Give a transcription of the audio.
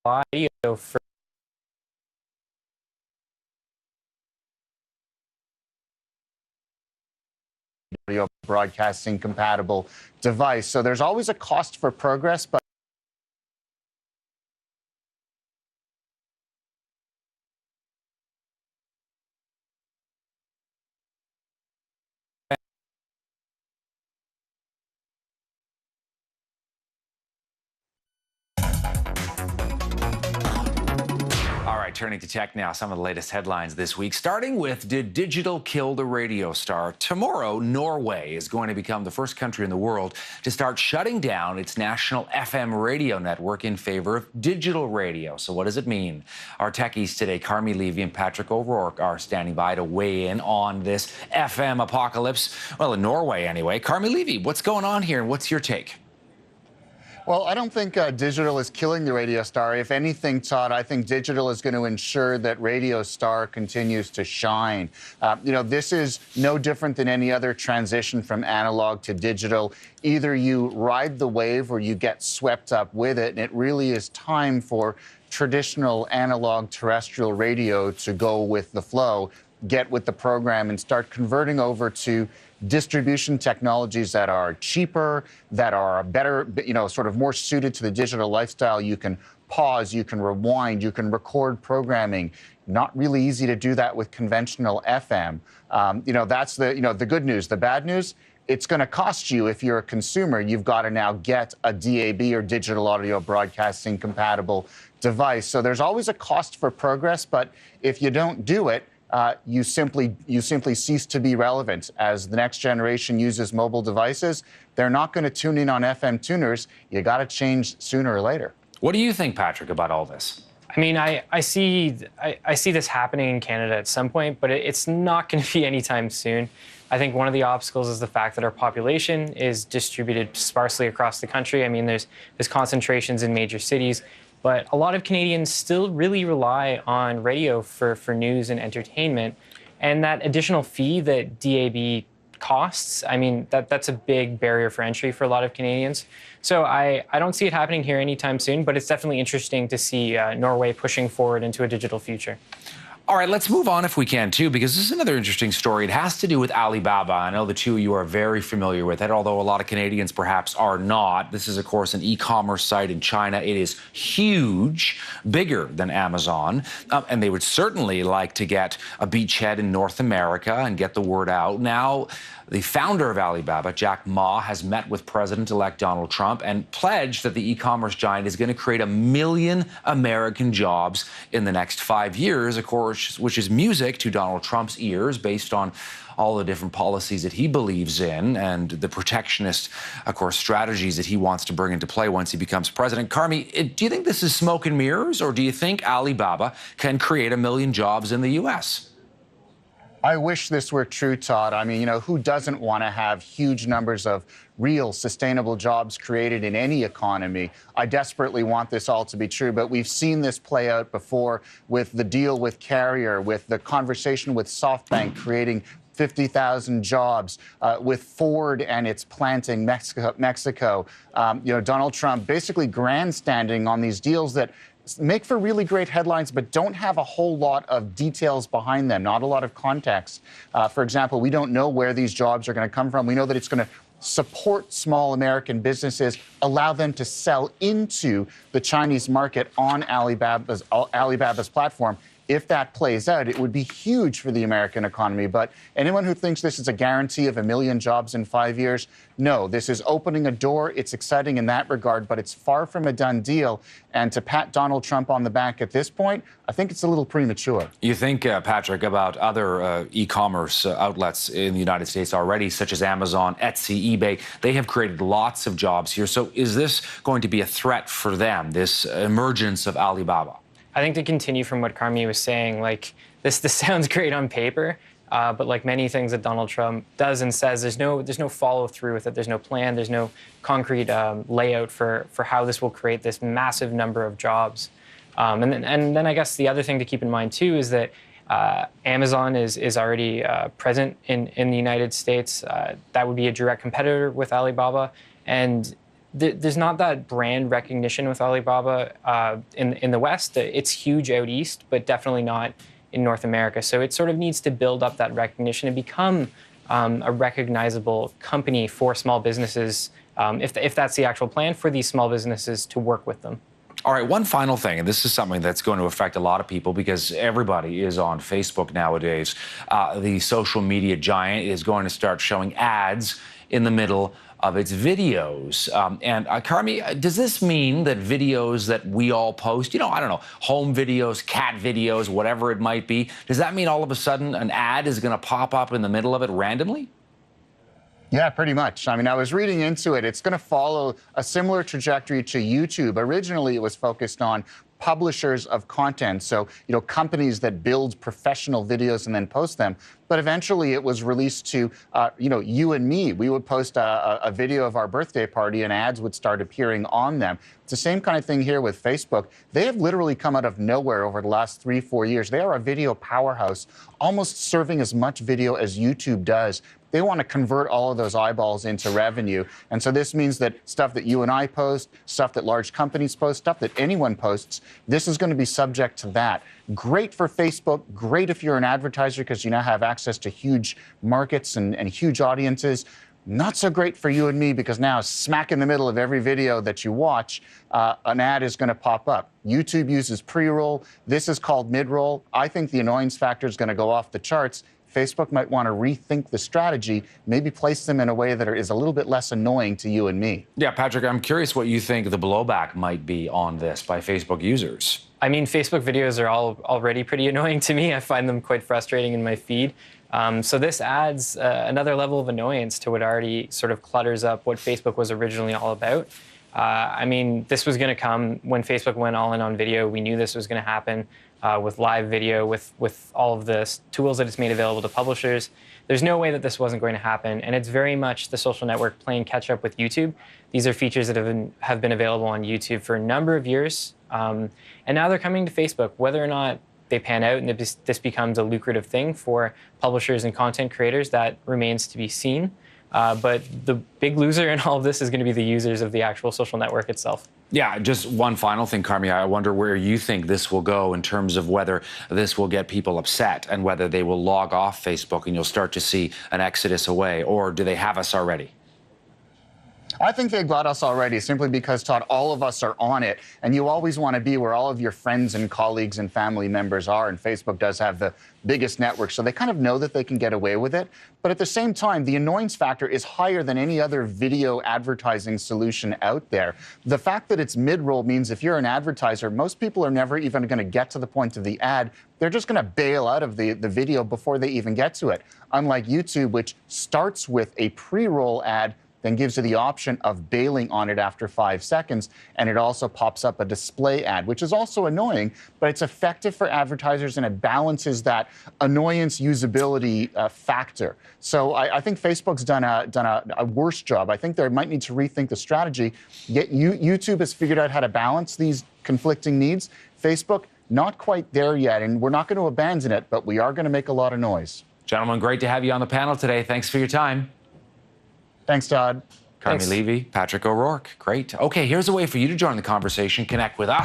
audio for audio broadcasting compatible device. So there's always a cost for progress, but All right, turning to tech now, some of the latest headlines this week, starting with, did digital kill the radio star? Tomorrow, Norway is going to become the first country in the world to start shutting down its national FM radio network in favor of digital radio. So what does it mean? Our techies today, Carmi Levy and Patrick O'Rourke, are standing by to weigh in on this FM apocalypse. Well, in Norway anyway. Carmi Levy, what's going on here and what's your take? well, I don't think digital is killing the radio star. If anything, Todd, I think digital is going to ensure that radio star continues to shine. This is no different than any other transition from analog to digital. Either you ride the wave or you get swept up with it, and it really is time for traditional analog terrestrial radio to go with the flow, get with the program, and start converting over to distribution technologies that are cheaper, that are better, sort of more suited to the digital lifestyle. You can pause, you can rewind, you can record programming. Not really easy to do that with conventional FM. That's the good news. The bad news, it's going to cost you if you're a consumer. You've got to now get a DAB or digital audio broadcasting compatible device. So there's always a cost for progress, but if you don't do it, you simply cease to be relevant. As the next generation uses mobile devices, they're not going to tune in on FM tuners. You got to change sooner or later. What do you think, Patrick, about all this? I mean, I see this happening in Canada at some point, but it's not going to be anytime soon. I think one of the obstacles is the fact that our population is distributed sparsely across the country. I mean, there's concentrations in major cities, but a lot of Canadians still really rely on radio for news and entertainment. And that additional fee that DAB costs, I mean, that's a big barrier for entry for a lot of Canadians. So I don't see it happening here anytime soon, but it's definitely interesting to see Norway pushing forward into a digital future. All right, let's move on if we can, too, because this is another interesting story. It has to do with Alibaba. I know the two of you are very familiar with it, although a lot of Canadians perhaps are not. This is, of course, an e-commerce site in China. It is huge, bigger than Amazon, and they would certainly like to get a beachhead in North America and get the word out. Now, the founder of Alibaba, Jack Ma, has met with President-elect Donald Trump and pledged that the e-commerce giant is going to create 1 million American jobs in the next 5 years, of course, which is music to Donald Trump's ears based on all the different policies that he believes in and the protectionist, of course, strategies that he wants to bring into play once he becomes president. Carmi, do you think this is smoke and mirrors, or do you think Alibaba can create 1 million jobs in the U.S.? I wish this were true, Todd. I mean, who doesn't want to have huge numbers of real sustainable jobs created in any economy? I desperately want this all to be true, but we've seen this play out before with the deal with Carrier, with the conversation with SoftBank creating 50,000 jobs, with Ford and its plant in Mexico. Donald Trump basically grandstanding on these deals that make for really great headlines, but don't have a whole lot of details behind them, not a lot of context. For example, we don't know where these jobs are going to come from. We know that it's going to support small American businesses, allow them to sell into the Chinese market on Alibaba's platform. If that plays out, it would be huge for the American economy. But anyone who thinks this is a guarantee of 1 million jobs in 5 years, no, this is opening a door. It's exciting in that regard, but it's far from a done deal. And to pat Donald Trump on the back at this point, I think it's a little premature. You think, Patrick, about other e-commerce outlets in the United States already, such as Amazon, Etsy, eBay. They have created lots of jobs here. So is this going to be a threat for them, this emergence of Alibaba? I think to continue from what Carmi was saying, like this sounds great on paper, but like many things that Donald Trump does and says, there's no follow through with it. There's no plan. There's no concrete layout for how this will create this massive number of jobs. And then I guess the other thing to keep in mind too is that Amazon is already present in the United States. That would be a direct competitor with Alibaba, and there's not that brand recognition with Alibaba in the West. It's huge out east, but definitely not in North America. So it sort of needs to build up that recognition and become a recognizable company for small businesses, if that's the actual plan, for these small businesses to work with them. All right, one final thing, and this is something that's going to affect a lot of people because everybody is on Facebook nowadays. The social media giant is going to start showing ads in the middle of its videos. Carmi, does this mean that videos that we all post, I don't know, home videos, cat videos, whatever it might be, does that mean all of a sudden an ad is going to pop up in the middle of it randomly? Yeah, pretty much. I mean, I was reading into it. It's going to follow a similar trajectory to YouTube. Originally, it was focused on publishers of content, so companies that build professional videos and then post them. But eventually it was released to you and me. We would post a video of our birthday party and ads would start appearing on them. It's the same kind of thing here with Facebook. They have literally come out of nowhere over the last 3-4 years. They are a video powerhouse, almost serving as much video as YouTube does. They want to convert all of those eyeballs into revenue. And so this means that stuff that you and I post, stuff that large companies post, stuff that anyone posts, this is going to be subject to that. Great for Facebook, great if you're an advertiser because you now have access to huge markets and huge audiences. Not so great for you and me because now smack in the middle of every video that you watch, an ad is going to pop up. YouTube uses pre-roll. This is called mid-roll. I think the annoyance factor is going to go off the charts. Facebook might want to rethink the strategy, maybe place them in a way that is a little bit less annoying to you and me. Yeah, Patrick, I'm curious what you think the blowback might be on this by Facebook users. I mean, Facebook videos are already pretty annoying to me. I find them quite frustrating in my feed. So this adds another level of annoyance to what already sort of clutters up what Facebook was originally all about. I mean, this was going to come when Facebook went all in on video. We knew this was going to happen with live video, with all of the tools that it's made available to publishers. There's no way that this wasn't going to happen, and it's very much the social network playing catch up with YouTube. These are features that have been available on YouTube for a number of years, and now they're coming to Facebook. Whether or not they pan out and this becomes a lucrative thing for publishers and content creators, that remains to be seen. But the big loser in all of this is going to be the users of the actual social network itself. Yeah, just one final thing, Carmi. I wonder where you think this will go in terms of whether this will get people upset and whether they will log off Facebook and you'll start to see an exodus away, or do they have us already? I think they've got us already simply because, Todd, all of us are on it, and you always want to be where all of your friends and colleagues and family members are, and Facebook does have the biggest network, so they kind of know that they can get away with it. But at the same time, the annoyance factor is higher than any other video advertising solution out there. The fact that it's mid-roll means if you're an advertiser, most people are never even going to get to the point of the ad. They're just going to bail out of the video before they even get to it. Unlike YouTube, which starts with a pre-roll ad, then gives you the option of bailing on it after 5 seconds, and it also pops up a display ad, which is also annoying, but it's effective for advertisers and it balances that annoyance usability factor. So I think Facebook's done a worse job. I think they might need to rethink the strategy. Yet YouTube has figured out how to balance these conflicting needs. Facebook, not quite there yet, and we're not going to abandon it, but we are going to make a lot of noise. Gentlemen, great to have you on the panel today. Thanks for your time. Thanks, Todd. Carmi Levy, Patrick O'Rourke. Great. Okay, here's a way for you to join the conversation. Connect with us.